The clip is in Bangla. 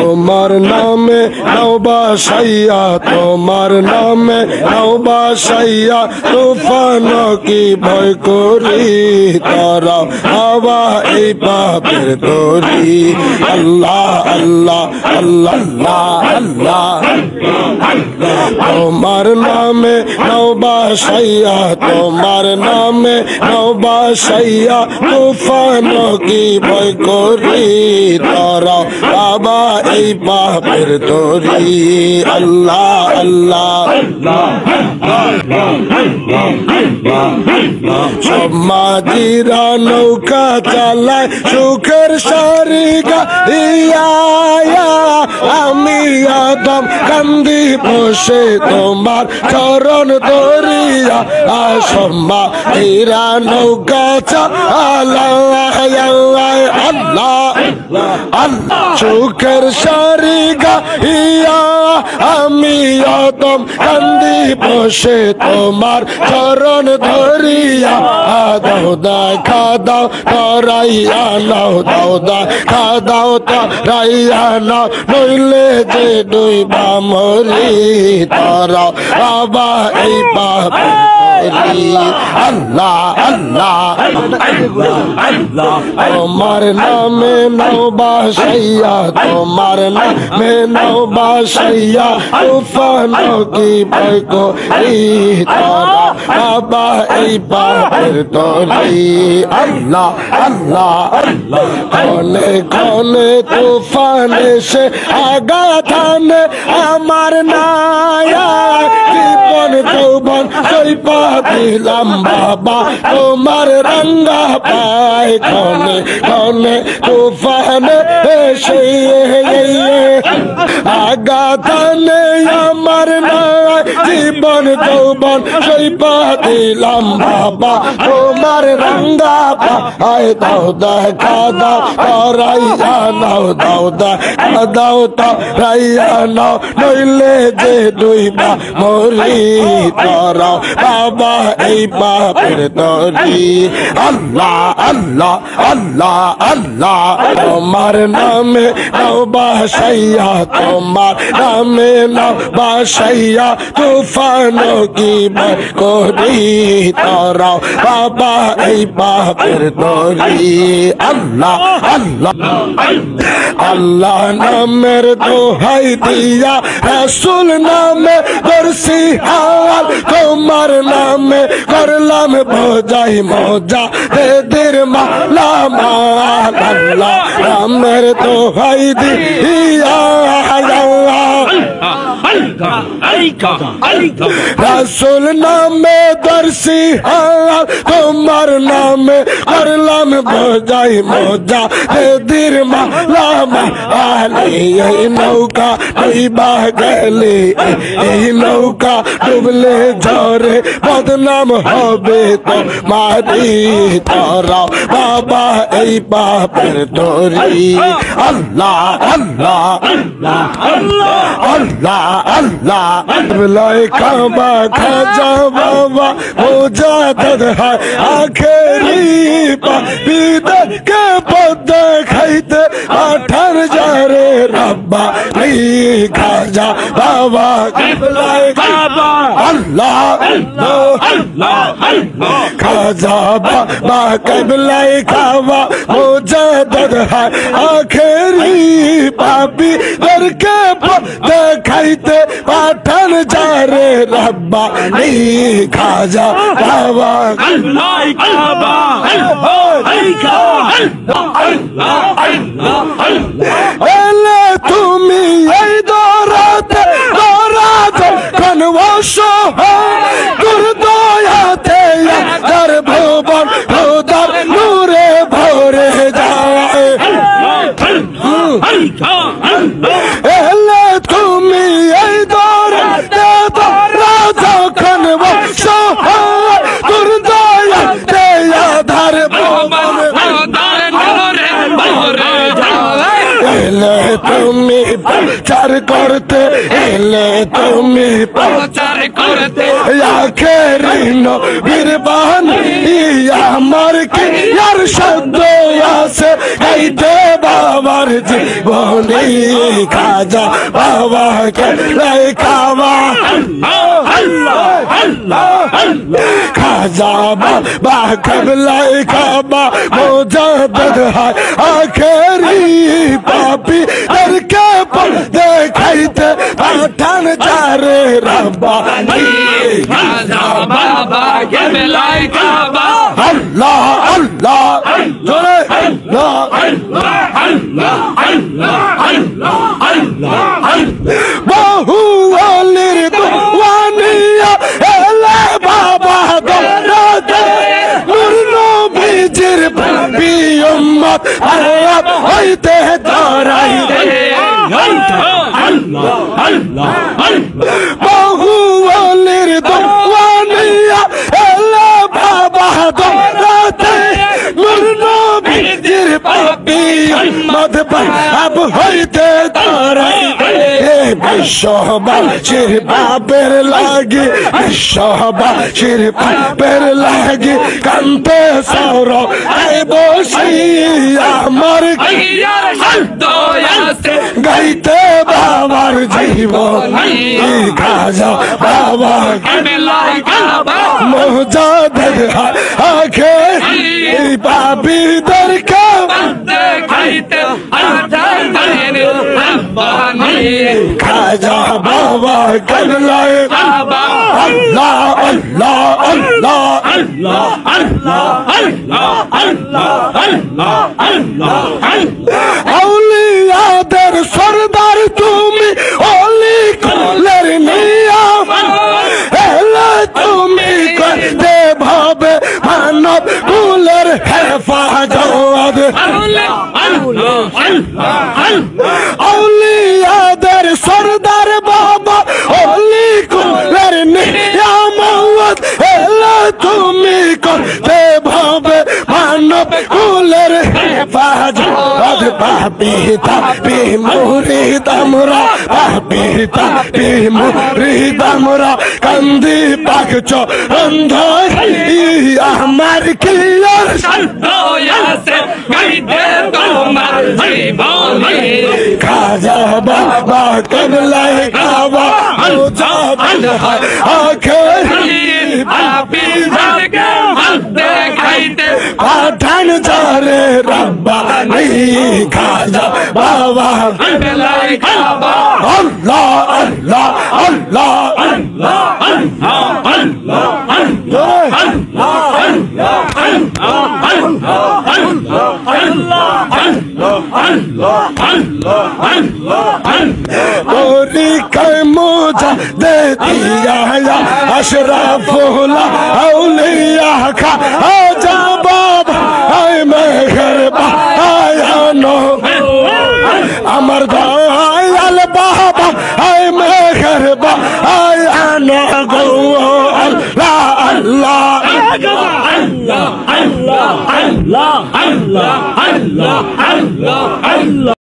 তোমার নামে নাও বাসাইয়া তোমার নামে নাও বাসাইয়া তুফান কি ভয় করি তারা হাওয়া এই পাপের তরি আল্লাহ আল্লাহ আল্লাহ আল্লাহ তোমার নামে নাও বাসাইয়া তোমার নামে নাও বাসাইয়া তুফান কি ভয় করি তারা বাবা এই পাপের তরি আল্লাহ আল্লাহ সব মাঝিরা নৌকা চালায় সুখের সারি গাইয়া আমি আদম কান্দি বসে তোমার চরণ ধরিয়া সব মাঝিরা নৌকা চালায় আল্লাহ আল্লাহ সুখের সারি গাইয়া আমি আদম কান্দি বসে তোমার চরণ ধরিয়া দাও দেখা দাও তরাইয়া নাও দাও দেখা দাও তরাইয়া নাও নইলে যে ডুইবা মরি তারা বাবা এই পাপ আল্লাহ আল্লাহ তোমার নামে নাও বাসাইয়া তোমার নামে নাও বাসাইয়া তুফান কি ভয় করি তারা বাবা এই পাপের তরি আল্লাহ আল্লাহ কনে কনে তুফান এসে আঘাত আনে আমার নায়া জীবন যৌবন সইপা দিলাম বাবা তোমার রঙ্গা পায় কনে কনে তুফান এসে আঘাত আনে আমার নায়া জীবন যৌবন সইপা দিলাম বাবা তোমার রঙ্গা পায় দাও দেখা দাও তরাইয়া নাও দাও দেখা দাও তরাইয়া নাও নইলে যে ডুইবা মরি তারা বাবা এই পাপের তরি আল্লাহ আল্লাহ আল্লাহ আল্লাহ তোমার নামে নাও বাসাইয়া তোমার নামে নাও বাসাইয়া তুফান কি ভয় করি তারা বাবা এই পাপের তরি আল্লাহ আল্লাহ আল্লাহ নামের দোহাই দিয়া রাসূল নামে করছি হাল তোমার নামে করলাম বোঝাই মজা দেদের মালা মাল আল্লাহ নামের দোহাই দিয়া রাসূল নামে দর্শি হাল তোমার নামে করলাম বোঝাই মজা দেদের মালা মাল এই নৌকা ডুইবা গেলে এই নৌকা ডুবলে ঝরে বদনাম হবে তো মারি তারা বাবা এই পাপের তরি আল্লাহ আল্লাহ আল্লাহ আল্লাহ আল্লাহ লাই কাবা খাজা বাবা মুজাদ্দিদ হয় আখেরি বিদত কে পদ খাইতে আঠার যারে রব্বা খাজা বাবা কিবলাই কাবা আল্লাহ আল্লাহ খাজা বাবা কিবলাই কাবা মুজাদ্দিদ হয় আখেরি পাপি দরকে দেখাইতে পাঠান যারে রব্বা খাজা বাবা কিবলাই কাবা এলে তুমি এই দরাতে দরাতে কনবশো দুর্দয়াতে তার ভুবন খোদার নূরে ভরে যায় এলে তুমি এই দরাতে দরাতে কনবশো দুর্দয়াতে তার ভুবন তুমি প্রচার করতে এলে তুমি প্রচার করতে আখেরি নবীর বাণী আমার কি আর শব্দ আছে গাইতে বাবার জীবনী খাজা বাবাকে লেখাবা খাজা বাবা কবলাই খাবা মোজাদ্দেদ হয় আখেরি পাপি দরকে দেখাইতে পাঠান যারে রব্বানি খাজা বাবা কেবলাই কাবা আল্লাহ আল্লাহ জোরে আল্লাহ বহু ওলির দোয়ানিয়া এলে বাবা দরদে নূর নবীজির পাপি উম্মত আরাব হইতে দরাই বহু ওলির দোয়ানিয়া এলে বাবা দরদে নূর নবীজির পাপি উম্মত আরাব হইতে দরাই বিশ্ববাসীর বাপের লাগি বিশ্ববাসীর বাপের লাগি কান্তে সৌর বসি আমার গাইতে বাবার জীবন খাজা বাবা মোজাদ্দেদ আখে পাপীদের খাইতে খাজা বাবা কবলাই বাবা আল্লাহ আল্লাহ আল্লাহ আল্লাহ আল্লাহ আল্লাহ আল্লাহ আল্লাহ আল্লাহ আউলিয়াদের সরদার তুমি অলি কুলের নিয়াম এলা তুমি করতে ভাবে মানব কুলের হেফাজত আউলিয়াদের সরদার বাবা অলি কুলের নিয়ামত এলা তুমি করতে ভাবে মানব কুলের হেফাজত পাপি তাপি মুরিদ আমরা পাপি তাপি মুরিদ আমরা কান্দি পাক চরন্ধর আমার কি আর খাজা বাবা কবলাই কাবা মুজাদ্দেদ আখেরি পাপি পাঠান যারে রব্বানি খাজা বাবা আল্লাহ আল্লাহ আল্লাহ তরিকায় মুজাদ্দেদিয়া আশরাফুল আউলিয়া খাজা বাবা আয় মেহেরবা আয়ানো আমার দয়াল বাবা আয় মেহেরবা আয়ানো গো আল্লাহ আল্লাহ আল্লাহ আল্লাহ আল্লাহ আল্লাহ আল্লাহ আল্লাহ আল্লাহ